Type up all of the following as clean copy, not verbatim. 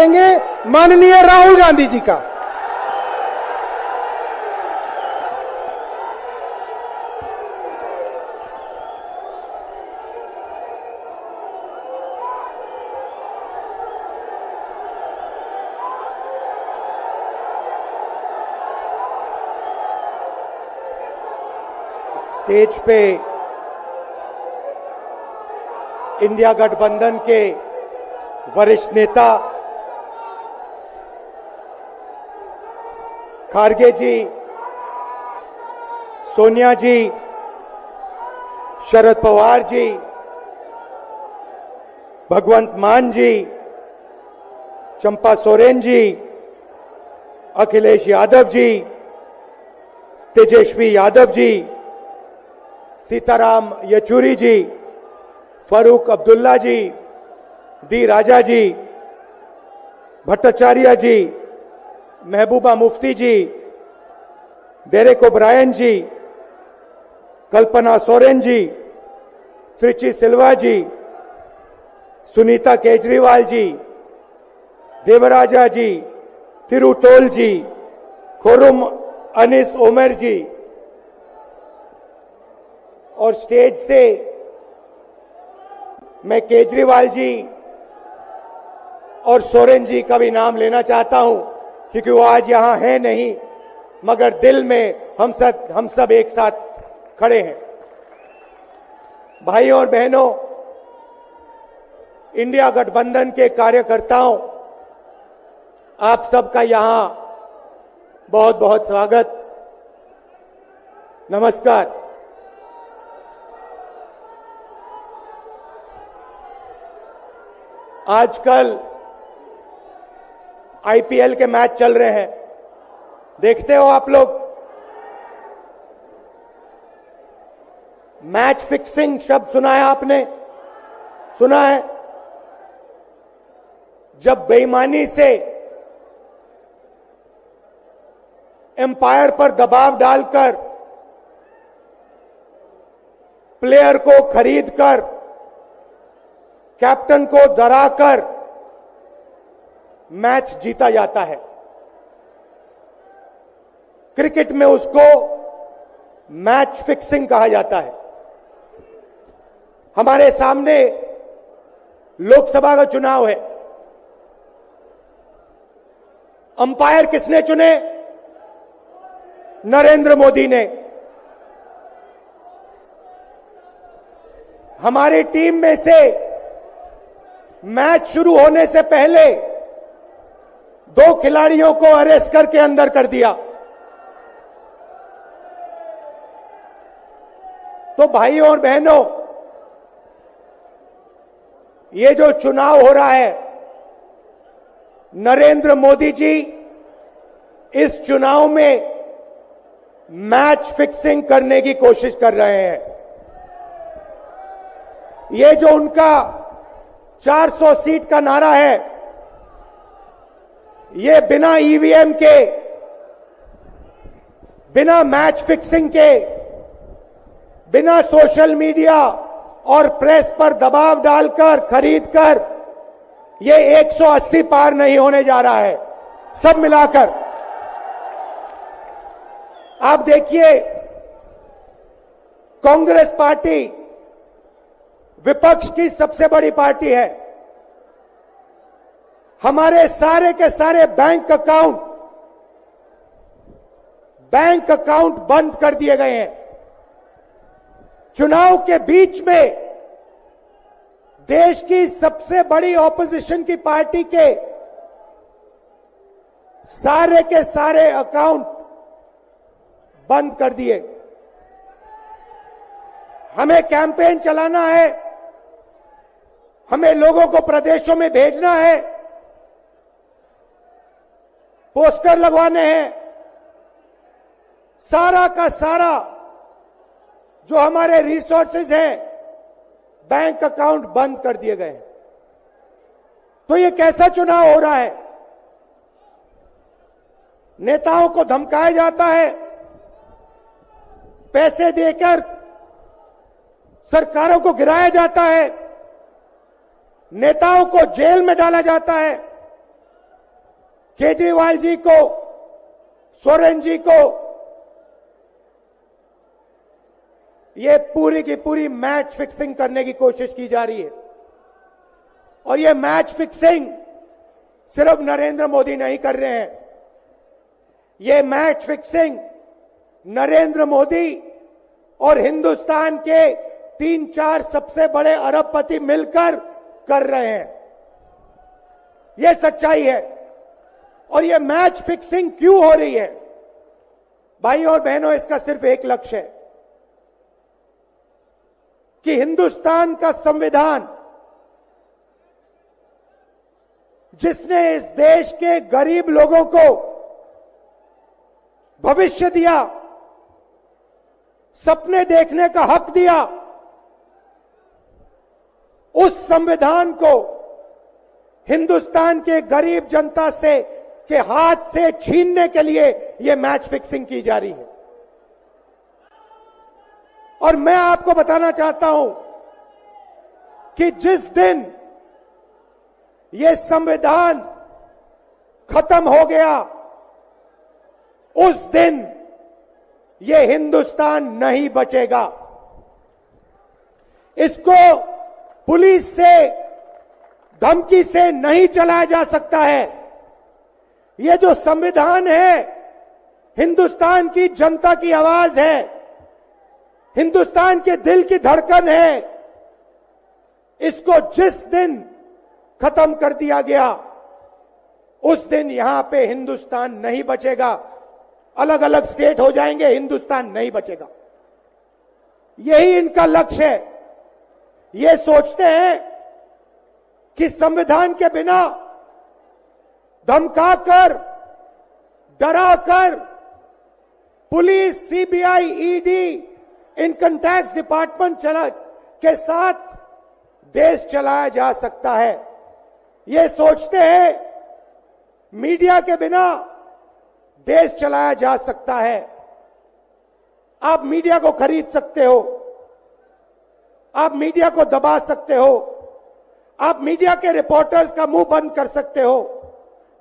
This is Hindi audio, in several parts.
करेंगे माननीय राहुल गांधी जी का। स्टेज पे इंडिया गठबंधन के वरिष्ठ नेता खारगे जी, सोनिया जी, शरद पवार जी, भगवंत मान जी, चंपा सोरेन जी, अखिलेश यादव जी, तेजस्वी यादव जी, सीताराम येचुरी जी, फारूक अब्दुल्ला जी, डी राजा जी, भट्टाचार्य जी, महबूबा मुफ्ती जी, डेरेक ओब्रायन जी, कल्पना सोरेन जी, त्रिची सिल्वा जी, सुनीता केजरीवाल जी, देवराजा जी, तिरुतोल जी, खुरुम अनीस उमर जी, और स्टेज से मैं केजरीवाल जी और सोरेन जी का भी नाम लेना चाहता हूं, क्योंकि वो आज यहां है नहीं, मगर दिल में हम सब एक साथ खड़े हैं। भाइयों और बहनों, इंडिया गठबंधन के कार्यकर्ताओं, आप सबका यहां बहुत बहुत स्वागत, नमस्कार। आजकल आईपीएल के मैच चल रहे हैं, देखते हो आप लोग। मैच फिक्सिंग शब्द सुना है आपने? सुना है? जब बेईमानी से एम्पायर पर दबाव डालकर प्लेयर को खरीदकर कैप्टन को डराकर मैच जीता जाता है। क्रिकेट में उसको मैच फिक्सिंग कहा जाता है। हमारे सामने लोकसभा का चुनाव है। अंपायर किसने चुने? नरेंद्र मोदी ने। हमारी टीम में से मैच शुरू होने से पहले 2 खिलाड़ियों को अरेस्ट करके अंदर कर दिया। तो भाइयों और बहनों, ये जो चुनाव हो रहा है, नरेंद्र मोदी जी इस चुनाव में मैच फिक्सिंग करने की कोशिश कर रहे हैं। ये जो उनका 400 सीट का नारा है, ये बिना ईवीएम के, बिना मैच फिक्सिंग के, बिना सोशल मीडिया और प्रेस पर दबाव डालकर खरीदकर, ये 180 पार नहीं होने जा रहा है। सब मिलाकर आप देखिए, कांग्रेस पार्टी विपक्ष की सबसे बड़ी पार्टी है। हमारे सारे के सारे बैंक अकाउंट बंद कर दिए गए हैं। चुनाव के बीच में देश की सबसे बड़ी ऑपोजिशन की पार्टी के सारे अकाउंट बंद कर दिए। हमें कैंपेन चलाना है, हमें लोगों को प्रदेशों में भेजना है, पोस्टर लगवाने हैं। सारा का सारा जो हमारे रिसोर्सेज हैं, बैंक अकाउंट बंद कर दिए गए हैं। तो ये कैसा चुनाव हो रहा है? नेताओं को धमकाया जाता है, पैसे देकर सरकारों को गिराया जाता है, नेताओं को जेल में डाला जाता है, केजरीवाल जी को, सोरेन जी को, ये पूरी की पूरी मैच फिक्सिंग करने की कोशिश की जा रही है। और ये मैच फिक्सिंग सिर्फ नरेंद्र मोदी नहीं कर रहे हैं, ये मैच फिक्सिंग नरेंद्र मोदी और हिंदुस्तान के 3-4 सबसे बड़े अरबपति मिलकर कर रहे हैं। यह सच्चाई है। और यह मैच फिक्सिंग क्यों हो रही है? भाइयों और बहनों, इसका सिर्फ एक लक्ष्य है कि हिंदुस्तान का संविधान, जिसने इस देश के गरीब लोगों को भविष्य दिया, सपने देखने का हक दिया, उस संविधान को हिंदुस्तान के गरीब जनता से के हाथ से छीनने के लिए यह मैच फिक्सिंग की जा रही है। और मैं आपको बताना चाहता हूं कि जिस दिन यह संविधान खत्म हो गया, उस दिन यह हिंदुस्तान नहीं बचेगा। इसको पुलिस से, धमकी से नहीं चलाया जा सकता है। यह जो संविधान है, हिंदुस्तान की जनता की आवाज है, हिंदुस्तान के दिल की धड़कन है। इसको जिस दिन खत्म कर दिया गया, उस दिन यहां पे हिंदुस्तान नहीं बचेगा। अलग अलग स्टेट हो जाएंगे, हिंदुस्तान नहीं बचेगा। यही इनका लक्ष्य है। ये सोचते हैं कि संविधान के बिना धमकाकर, डराकर police, CBI, ED, income tax department के साथ देश चलाया जा सकता है। ये सोचते हैं मीडिया के बिना देश चलाया जा सकता है। आप मीडिया को खरीद सकते हो, आप मीडिया को दबा सकते हो, आप मीडिया के रिपोर्टर्स का मुंह बंद कर सकते हो,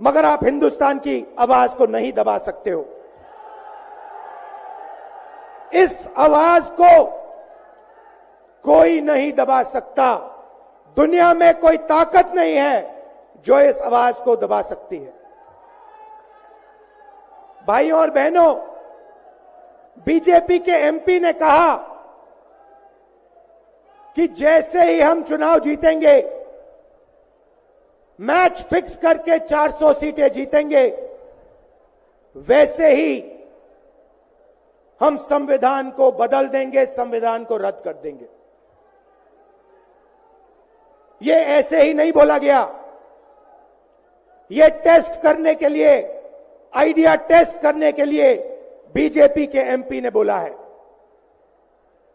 मगर आप हिंदुस्तान की आवाज को नहीं दबा सकते हो। इस आवाज को कोई नहीं दबा सकता। दुनिया में कोई ताकत नहीं है जो इस आवाज को दबा सकती है। भाइयों और बहनों, बीजेपी के एमपी ने कहा कि जैसे ही हम चुनाव जीतेंगे, मैच फिक्स करके 400 सीटें जीतेंगे, वैसे ही हम संविधान को बदल देंगे, संविधान को रद्द कर देंगे। ये ऐसे ही नहीं बोला गया। ये टेस्ट करने के लिए, आइडिया टेस्ट करने के लिए बीजेपी के एमपी ने बोला है।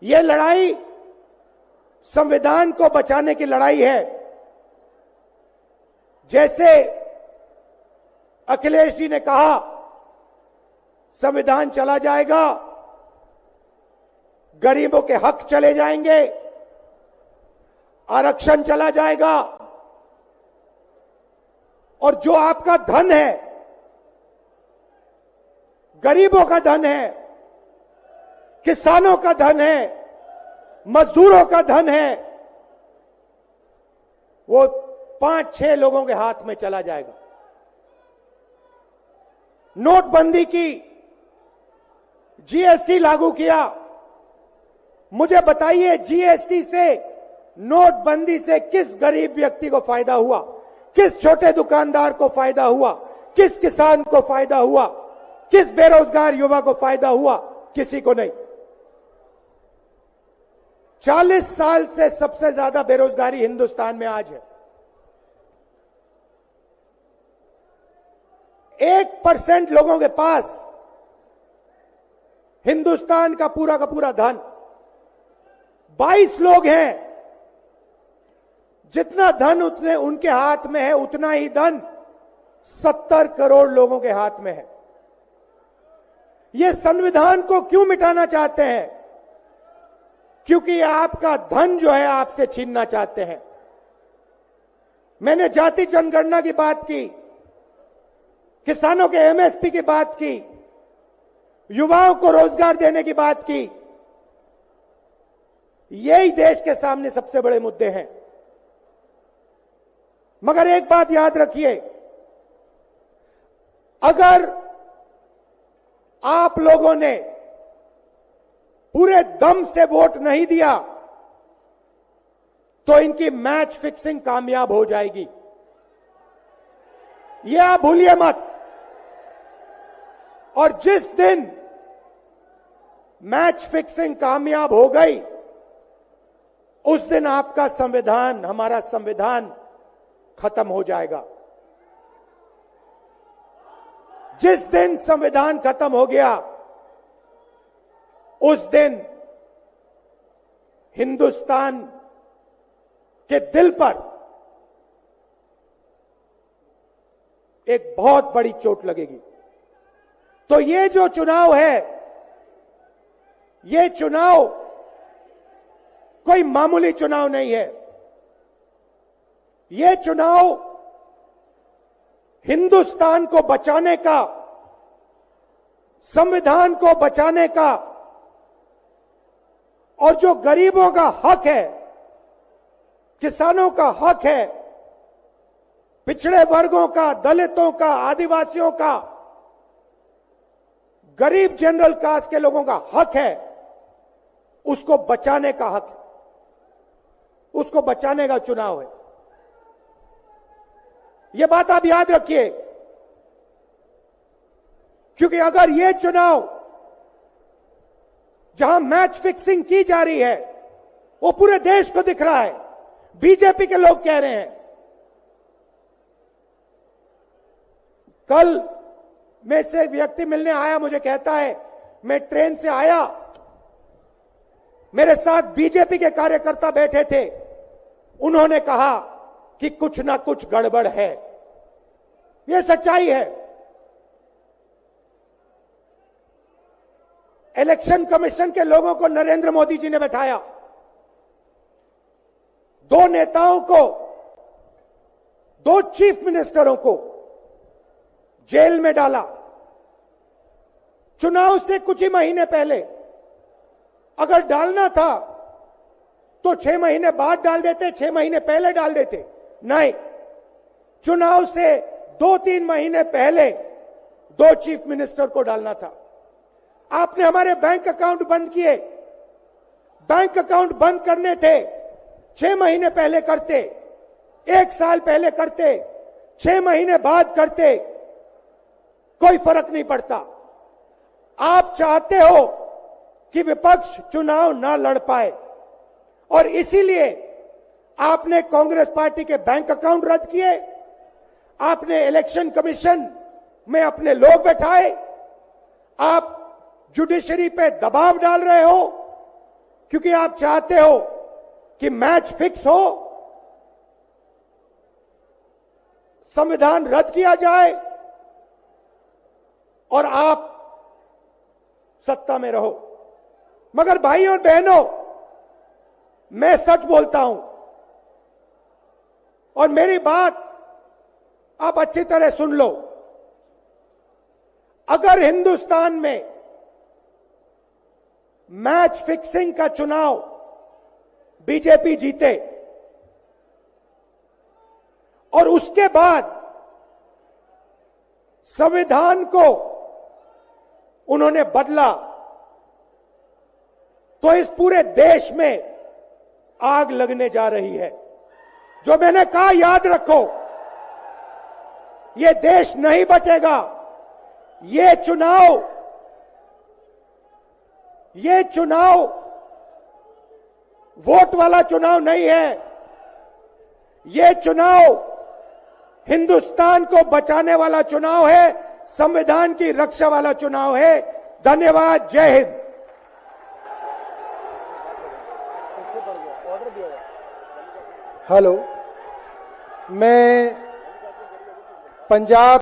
ये लड़ाई संविधान को बचाने की लड़ाई है। जैसे अखिलेश जी ने कहा, संविधान चला जाएगा, गरीबों के हक चले जाएंगे, आरक्षण चला जाएगा, और जो आपका धन है, गरीबों का धन है, किसानों का धन है, मजदूरों का धन है, वो 5-6 लोगों के हाथ में चला जाएगा। नोटबंदी की, जीएसटी लागू किया। मुझे बताइए, जीएसटी से, नोटबंदी से किस गरीब व्यक्ति को फायदा हुआ? किस छोटे दुकानदार को फायदा हुआ? किस किसान को फायदा हुआ? किस बेरोजगार युवा को फायदा हुआ? किसी को नहीं। 40 साल से सबसे ज्यादा बेरोजगारी हिंदुस्तान में आज है। 1% लोगों के पास हिंदुस्तान का पूरा धन, 22 लोग हैं। जितना धन उतने उनके हाथ में है, उतना ही धन 70 करोड़ लोगों के हाथ में है। ये संविधान को क्यों मिटाना चाहते हैं? क्योंकि आपका धन जो है आपसे छीनना चाहते हैं। मैंने जाति जनगणना की बात की। किसानों के एमएसपी की बात की, युवाओं को रोजगार देने की बात की। यही देश के सामने सबसे बड़े मुद्दे हैं। मगर एक बात याद रखिए, अगर आप लोगों ने पूरे दम से वोट नहीं दिया तो इनकी मैच फिक्सिंग कामयाब हो जाएगी। यह आप भूलिए मत। और जिस दिन मैच फिक्सिंग कामयाब हो गई, उस दिन आपका संविधान, हमारा संविधान खत्म हो जाएगा। जिस दिन संविधान खत्म हो गया, उस दिन हिंदुस्तान के दिल पर एक बहुत बड़ी चोट लगेगी। तो ये जो चुनाव है, ये चुनाव कोई मामूली चुनाव नहीं है। ये चुनाव हिंदुस्तान को बचाने का, संविधान को बचाने का, और जो गरीबों का हक है, किसानों का हक है, पिछड़े वर्गों का, दलितों का, आदिवासियों का, गरीब जनरल कास्ट के लोगों का हक है, उसको बचाने का हक है, उसको बचाने का चुनाव है। यह बात आप याद रखिए, क्योंकि अगर यह चुनाव जहां मैच फिक्सिंग की जा रही है, वो पूरे देश को दिख रहा है। बीजेपी के लोग कह रहे हैं, कल में से एक व्यक्ति मिलने आया, मुझे कहता है मैं ट्रेन से आया, मेरे साथ बीजेपी के कार्यकर्ता बैठे थे, उन्होंने कहा कि कुछ ना कुछ गड़बड़ है। यह सच्चाई है। इलेक्शन कमीशन के लोगों को नरेंद्र मोदी जी ने बैठाया, दो नेताओं को, दो चीफ मिनिस्टरों को जेल में डाला। चुनाव से कुछ ही महीने पहले अगर डालना था तो 6 महीने बाद डाल देते, 6 महीने पहले डाल देते। नहीं, चुनाव से 2-3 महीने पहले 2 चीफ मिनिस्टर को डालना था। आपने हमारे बैंक अकाउंट बंद किए। बैंक अकाउंट बंद करने थे, 6 महीने पहले करते, 1 साल पहले करते, 6 महीने बाद करते, कोई फर्क नहीं पड़ता। आप चाहते हो कि विपक्ष चुनाव ना लड़ पाए, और इसीलिए आपने कांग्रेस पार्टी के बैंक अकाउंट रद्द किए, आपने इलेक्शन कमीशन में अपने लोग बैठाए, आप जुडिशरी पे दबाव डाल रहे हो, क्योंकि आप चाहते हो कि मैच फिक्स हो, संविधान रद्द किया जाए और आप सत्ता में रहो। मगर भाइयों और बहनों, मैं सच बोलता हूं, और मेरी बात आप अच्छी तरह सुन लो। अगर हिंदुस्तान में मैच फिक्सिंग का चुनाव बीजेपी जीते और उसके बाद संविधान को उन्होंने बदला, तो इस पूरे देश में आग लगने जा रही है। जो मैंने कहा याद रखो, ये देश नहीं बचेगा। ये चुनाव वोट वाला चुनाव नहीं है। ये चुनाव हिंदुस्तान को बचाने वाला चुनाव है, संविधान की रक्षा वाला चुनाव है। धन्यवाद। जय हिंद। हेलो, मैं पंजाब